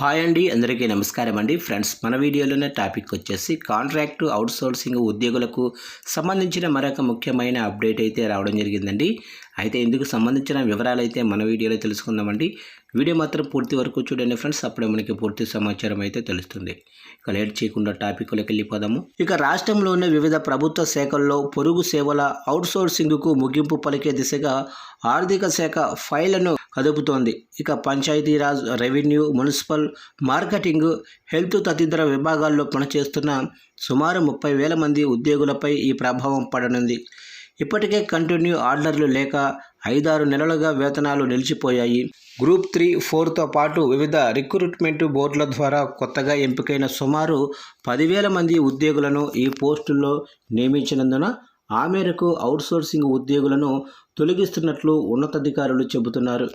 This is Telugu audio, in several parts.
హాయ్ అండి, అందరికీ నమస్కారం అండి. ఫ్రెండ్స్, మన వీడియోలోనే టాపిక్ వచ్చేసి కాంట్రాక్టు అవుట్సోర్సింగ్ ఉద్యోగులకు సంబంధించిన మరొక ముఖ్యమైన అప్డేట్ అయితే రావడం జరిగిందండి. అయితే ఇందుకు సంబంధించిన వివరాలు అయితే మన వీడియోలో తెలుసుకుందామండి. వీడియో మాత్రం పూర్తి వరకు చూడండి ఫ్రెండ్స్, అప్పుడే మనకి పూర్తి సమాచారం అయితే తెలుస్తుంది. ఇక లేట్ చేయకుండా టాపిక్లోకి వెళ్ళిపోదాము. ఇక రాష్ట్రంలోని వివిధ ప్రభుత్వ శాఖల్లో పొరుగు సేవల అవుట్సోర్సింగ్కు ముగింపు పలికే దిశగా ఆర్థిక శాఖ ఫైళ్లను కదుపుతోంది. ఇక Panchayati Raj, revenue, municipal, marketing, health తదితర విభాగాల్లో పనిచేస్తున్న సుమారు 30,000 మంది ఉద్యోగులపై ఈ ప్రభావం పడనుంది. ఇప్పటికే కంటిన్యూ ఆర్డర్లు లేక 5-6 నెలలుగా వేతనాలు నిలిచిపోయాయి. గ్రూప్ 3, 4తో పాటు వివిధ రిక్రూట్మెంట్ బోర్డుల ద్వారా కొత్తగా ఎంపికైన సుమారు 10,000 మంది ఉద్యోగులను ఈ పోస్టుల్లో నియమించినందున ఆ మేరకు అవుట్సోర్సింగ్ ఉద్యోగులను తొలగిస్తున్నట్లు ఉన్నతాధికారులు చెబుతున్నారు.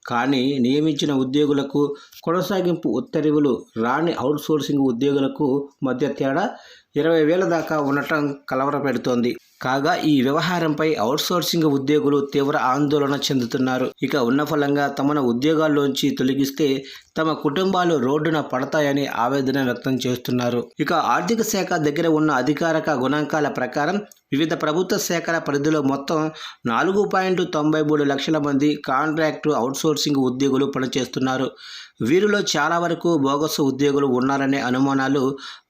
కానీ నియమించిన ఉద్యోగులకు కొనసాగింపు ఉత్తర్వులు రాని అవుట్సోర్సింగ్ ఉద్యోగులకు మధ్య తేడా 20,000 దాకా ఉండటం కలవరపెడుతోంది. కాగా ఈ వ్యవహారంపై అవుట్సోర్సింగ్ ఉద్యోగులు తీవ్ర ఆందోళన చెందుతున్నారు. ఇక ఉన్న ఫలంగా తమను ఉద్యోగాల్లోంచి తొలగిస్తే తమ కుటుంబాలు రోడ్డున పడతాయని ఆవేదన వ్యక్తం చేస్తున్నారు. ఇక ఆర్థిక శాఖ దగ్గర ఉన్న అధికారిక గణాంకాల ప్రకారం వివిధ ప్రభుత్వ శాఖల పరిధిలో మొత్తం 4.93 లక్షల మంది కాంట్రాక్టు అవుట్సోర్సింగ్ ఉద్యోగులు పనిచేస్తున్నారు. వీరిలో చాలా వరకు బోగస్ ఉద్యోగులు ఉన్నారనే అనుమానాలు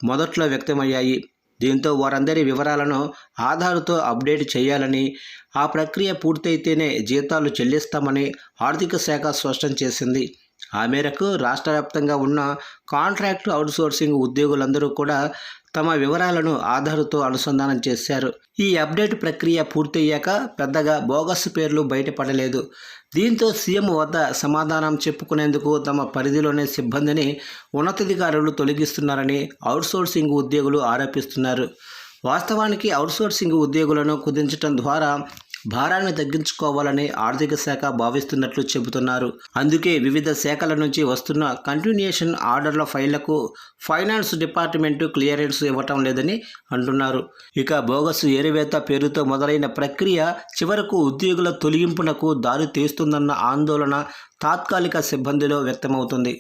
మొదట్లో వ్యక్తమయ్యాయి. దీంతో వారందరి వివరాలను ఆధార్తో అప్డేట్ చేయాలని, ఆ ప్రక్రియ పూర్తయితేనే జీతాలు చెల్లిస్తామని ఆర్థిక శాఖ స్పష్టం చేసింది. ఆ మేరకు రాష్ట్ర వ్యాప్తంగా ఉన్న కాంట్రాక్టు అవుట్సోర్సింగ్ ఉద్యోగులందరూ కూడా తమ వివరాలను ఆధార్తో అనుసంధానం చేశారు. ఈ అప్డేట్ ప్రక్రియ పూర్తయ్యాక పెద్దగా బోగస్ పేర్లు బయటపడలేదు. దీంతో సీఎం వద్ద సమాధానం చెప్పుకునేందుకు తమ పరిధిలోని సిబ్బందిని ఉన్నతాధికారులు తొలగిస్తున్నారని అవుట్సోర్సింగ్ ఉద్యోగులు ఆరోపిస్తున్నారు. వాస్తవానికి అవుట్సోర్సింగ్ ఉద్యోగులను కుదించడం ద్వారా భారాన్ని తగ్గించుకోవాలని ఆర్థిక శాఖ భావిస్తున్నట్లు చెబుతున్నారు. అందుకే వివిధ శాఖల నుంచి వస్తున్న కంటిన్యూయేషన్ ఆర్డర్ల ఫైళ్లకు ఫైనాన్స్ డిపార్ట్మెంటు క్లియరెన్స్ ఇవ్వటం లేదని అంటున్నారు. ఇక బోగస్ ఏరివేత పేరుతో మొదలైన ప్రక్రియ చివరకు ఉద్యోగుల తొలగింపునకు దారి తీస్తుందన్న ఆందోళన తాత్కాలిక సిబ్బందిలో వ్యక్తమవుతుంది.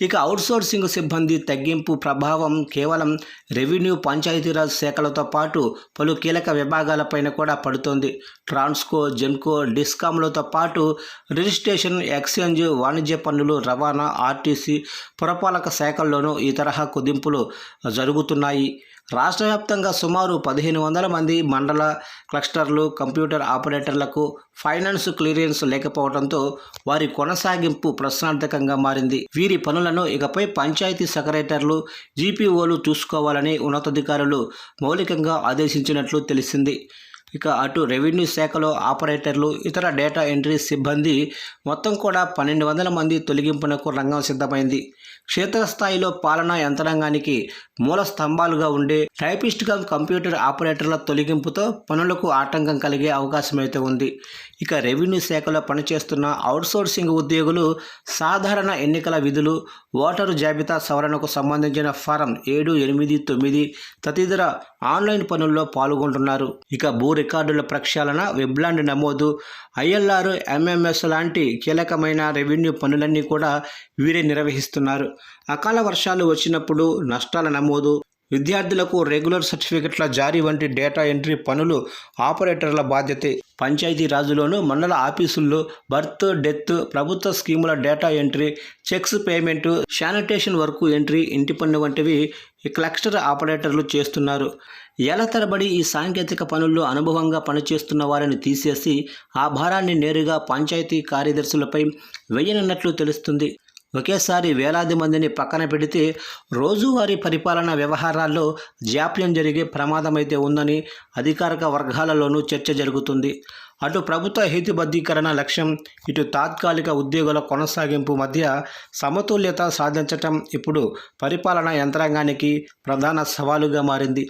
ఇక అవుట్సోర్సింగ్ సిబ్బంది తగ్గింపు ప్రభావం కేవలం రెవెన్యూ, పంచాయతీరాజ్ శాఖలతో పాటు పలు కీలక విభాగాలపైన కూడా పడుతోంది. ట్రాన్స్కో, జెన్కో, డిస్కామ్లతో పాటు రిజిస్ట్రేషన్, ఎక్స్చేంజ్, వాణిజ్య పన్నులు, రవాణా, ఆర్టీసీ, పురపాలక శాఖల్లోనూ ఈ తరహా కుదింపులు జరుగుతున్నాయి. రాష్ట్ర వ్యాప్తంగా సుమారు 1,500 మంది మండల క్లస్టర్లు కంప్యూటర్ ఆపరేటర్లకు ఫైనాన్స్ క్లియరెన్స్ లేకపోవడంతో వారి కొనసాగింపు ప్రశ్నార్థకంగా మారింది. వీరి పనులను ఇకపై పంచాయతీ సెక్రటరీలు, జీపీఓలు చూసుకోవాలని ఉన్నతాధికారులు మౌలికంగా ఆదేశించినట్లు తెలిసింది. ఇక అటు రెవెన్యూ శాఖలో ఆపరేటర్లు, ఇతర డేటా ఎంట్రీ సిబ్బంది మొత్తం కూడా 1,200 మంది తొలగింపునకు రంగం సిద్ధమైంది. క్షేత్రస్థాయిలో పాలనా యంత్రాంగానికి మూల స్తంభాలుగా ఉండే టైపిస్ట్ కంప్యూటర్ ఆపరేటర్ల తొలగింపుతో పనులకు ఆటంకం కలిగే అవకాశమైతే ఉంది. ఇక రెవెన్యూ శాఖలో పనిచేస్తున్న అవుట్సోర్సింగ్ ఉద్యోగులు సాధారణ ఎన్నికల విధులు, ఓటరు జాబితా సవరణకు సంబంధించిన ఫారం 7, 8, 9 తదితర ఆన్లైన్ పనుల్లో పాల్గొంటున్నారు. ఇక భూ రికార్డుల ప్రక్షాళన, వెబ్లాండ్ నమోదు, ఐఎల్ఆర్, ఎంఎంఎస్ లాంటి కీలకమైన రెవెన్యూ పనులన్నీ కూడా వీరే నిర్వహిస్తున్నారు. అకాల వర్షాలు వచ్చినప్పుడు నష్టాల నమోదు, విద్యార్థులకు రెగ్యులర్ సర్టిఫికెట్ల జారీ వంటి డేటా ఎంట్రీ పనులు ఆపరేటర్ల బాధ్యతే. పంచాయతీ రాజులోను మండల ఆఫీసుల్లో బర్త్, డెత్, ప్రభుత్వ స్కీముల data entry, checks payment, sanitation work entry, ఇంటి పన్ను వంటివి ఈ క్లస్టర్ ఆపరేటర్లు చేస్తున్నారు. ఏళ్ల తరబడి ఈ సాంకేతిక పనుల్లో అనుభవంగా పనిచేస్తున్న వారిని తీసేసి ఆ భారాన్ని నేరుగా పంచాయతీ కార్యదర్శులపై వేయనున్నట్లు తెలుస్తుంది. ఒకేసారి వేలాది మందిని పక్కన పెడితే రోజువారీ పరిపాలనా వ్యవహారాల్లో జాప్యం జరిగే ప్రమాదమైతే ఉందని అధికారిక వర్గాలలోనూ చర్చ జరుగుతుంది. అటు ప్రభుత్వ హేతుబద్ధీకరణ లక్ష్యం, ఇటు తాత్కాలిక ఉద్యోగుల కొనసాగింపు మధ్య సమతుల్యత సాధించటం ఇప్పుడు పరిపాలనా యంత్రాంగానికి ప్రధాన సవాలుగా మారింది.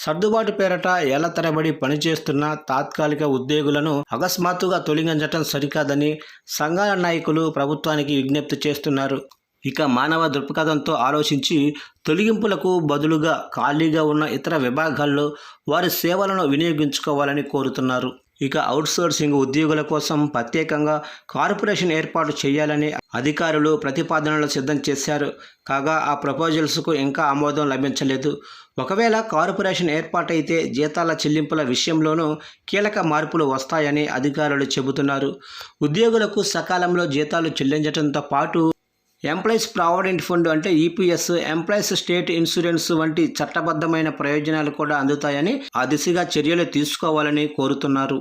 సర్దుబాటు పేరట ఏళ్ల తరబడి పనిచేస్తున్న తాత్కాలిక ఉద్యోగులను అకస్మాత్తుగా తొలగించటం సరికాదని సంఘాల నాయకులు ప్రభుత్వానికి విజ్ఞప్తి చేస్తున్నారు. ఇక మానవ దృక్పథంతో ఆలోచించి తొలగింపులకు బదులుగా ఖాళీగా ఉన్న ఇతర విభాగాల్లో వారి సేవలను వినియోగించుకోవాలని కోరుతున్నారు. ఇక అవుట్సోర్సింగ్ ఉద్యోగుల కోసం ప్రత్యేకంగా కార్పొరేషన్ ఏర్పాటు చేయాలని అధికారులు ప్రతిపాదనలు సిద్ధం చేశారు. కాగా ఆ ప్రపోజల్స్కు ఇంకా ఆమోదం లభించలేదు. ఒకవేళ కార్పొరేషన్ ఏర్పాటైతే జీతాల చెల్లింపుల విషయంలోనూ కీలక మార్పులు వస్తాయని అధికారులు చెబుతున్నారు. ఉద్యోగులకు సకాలంలో జీతాలు చెల్లించడంతో పాటు ఎంప్లాయీస్ ప్రావిడెంట్ ఫండ్ అంటే ఈపీఎస్, ఎంప్లాయీస్ స్టేట్ ఇన్సూరెన్స్ వంటి చట్టబద్ధమైన ప్రయోజనాలు కూడా అందుతాయని ఆ దిశగా చర్యలు తీసుకోవాలని కోరుతున్నారు.